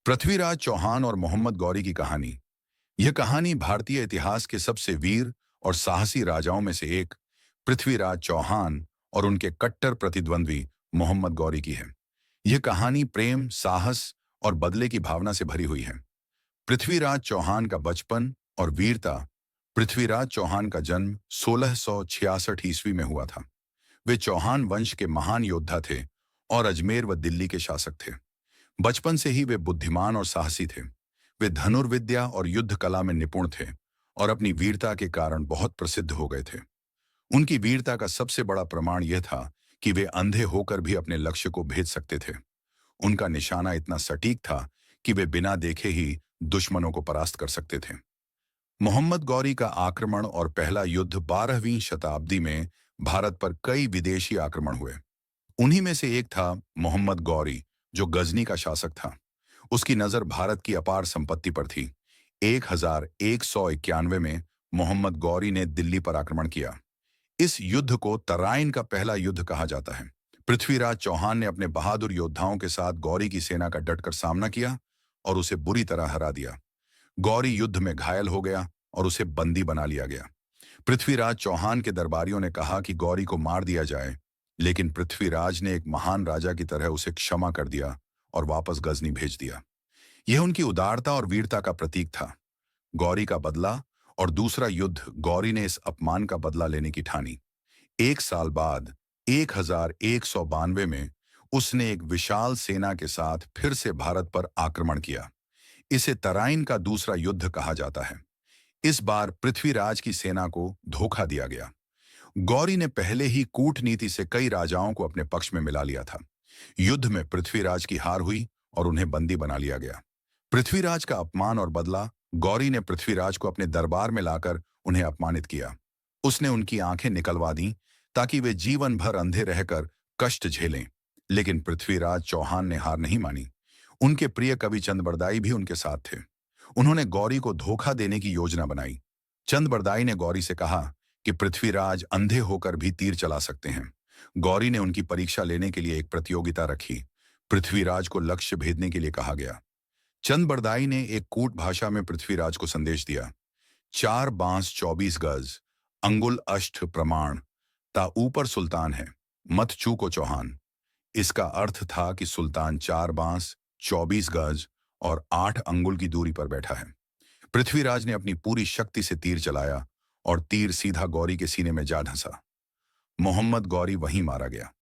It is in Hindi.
पृथ्वीराज चौहान और मोहम्मद गौरी की कहानी। यह कहानी भारतीय इतिहास के सबसे वीर और साहसी राजाओं में से एक पृथ्वीराज चौहान और उनके कट्टर प्रतिद्वंद्वी मोहम्मद गौरी की है। यह कहानी प्रेम, साहस और बदले की भावना से भरी हुई है। पृथ्वीराज चौहान का बचपन और वीरता। पृथ्वीराज चौहान का जन्म 1666 ईस्वी में हुआ था। वे चौहान वंश के महान योद्धा थे और अजमेर व दिल्ली के शासक थे। बचपन से ही वे बुद्धिमान और साहसी थे। वे धनुर्विद्या और युद्ध कला में निपुण थे और अपनी वीरता के कारण बहुत प्रसिद्ध हो गए थे। उनकी वीरता का सबसे बड़ा प्रमाण यह था कि वे अंधे होकर भी अपने लक्ष्य को भेद सकते थे। उनका निशाना इतना सटीक था कि वे बिना देखे ही दुश्मनों को परास्त कर सकते थे। मोहम्मद गौरी का आक्रमण और पहला युद्ध 12वीं शताब्दी में भारत पर कई विदेशी आक्रमण हुए। उन्हीं में से एक था मोहम्मद गौरी, जो गजनी का शासक था। उसकी नजर भारत की अपार संपत्ति पर थी। 1191 में मोहम्मद गौरी ने दिल्ली पर आक्रमण किया। इस युद्ध को तराइन का पहला युद्ध कहा जाता है। पृथ्वीराज चौहान ने अपने बहादुर योद्धाओं के साथ गौरी की सेना का डटकर सामना किया और उसे बुरी तरह हरा दिया। गौरी युद्ध में घायल हो गया और उसे बंदी बना लिया गया। पृथ्वीराज चौहान के दरबारियों ने कहा कि गौरी को मार दिया जाए, लेकिन पृथ्वीराज ने एक महान राजा की तरह उसे क्षमा कर दिया और वापस गजनी भेज दिया। यह उनकी उदारता और वीरता का प्रतीक था। गौरी का बदला और दूसरा युद्ध। गौरी ने इस अपमान का बदला लेने की ठानी। एक साल बाद 1192 में उसने एक विशाल सेना के साथ फिर से भारत पर आक्रमण किया। इसे तराइन का दूसरा युद्ध कहा जाता है। इस बार पृथ्वीराज की सेना को धोखा दिया गया। गौरी ने पहले ही कूटनीति से कई राजाओं को अपने पक्ष में मिला लिया था। युद्ध में पृथ्वीराज की हार हुई और उन्हें बंदी बना लिया गया। पृथ्वीराज का अपमान और बदला। गौरी ने पृथ्वीराज को अपने दरबार में लाकर उन्हें अपमानित किया। उसने उनकी आंखें निकलवा दी ताकि वे जीवन भर अंधे रहकर कष्ट झेलें। लेकिन पृथ्वीराज चौहान ने हार नहीं मानी। उनके प्रिय कवि चंद भी उनके साथ थे। उन्होंने गौरी को धोखा देने की योजना बनाई। चंद ने गौरी से कहा कि पृथ्वीराज अंधे होकर भी तीर चला सकते हैं। गौरी ने उनकी परीक्षा लेने के लिए एक प्रतियोगिता रखी। पृथ्वीराज को लक्ष्य भेदने के लिए कहा गया। चंद ने एक कूट भाषा में पृथ्वीराज को संदेश दिया। 4 बांस 24 गज, अंगुल अष्ट प्रमाण, ता ऊपर सुल्तान है, मत चूको चौहान। इसका अर्थ था कि सुल्तान 4 बांस 24 गज और 8 अंगुल की दूरी पर बैठा है। पृथ्वीराज ने अपनी पूरी शक्ति से तीर चलाया और तीर सीधा गौरी के सीने में जा धंसा। मोहम्मद गौरी वहीं मारा गया।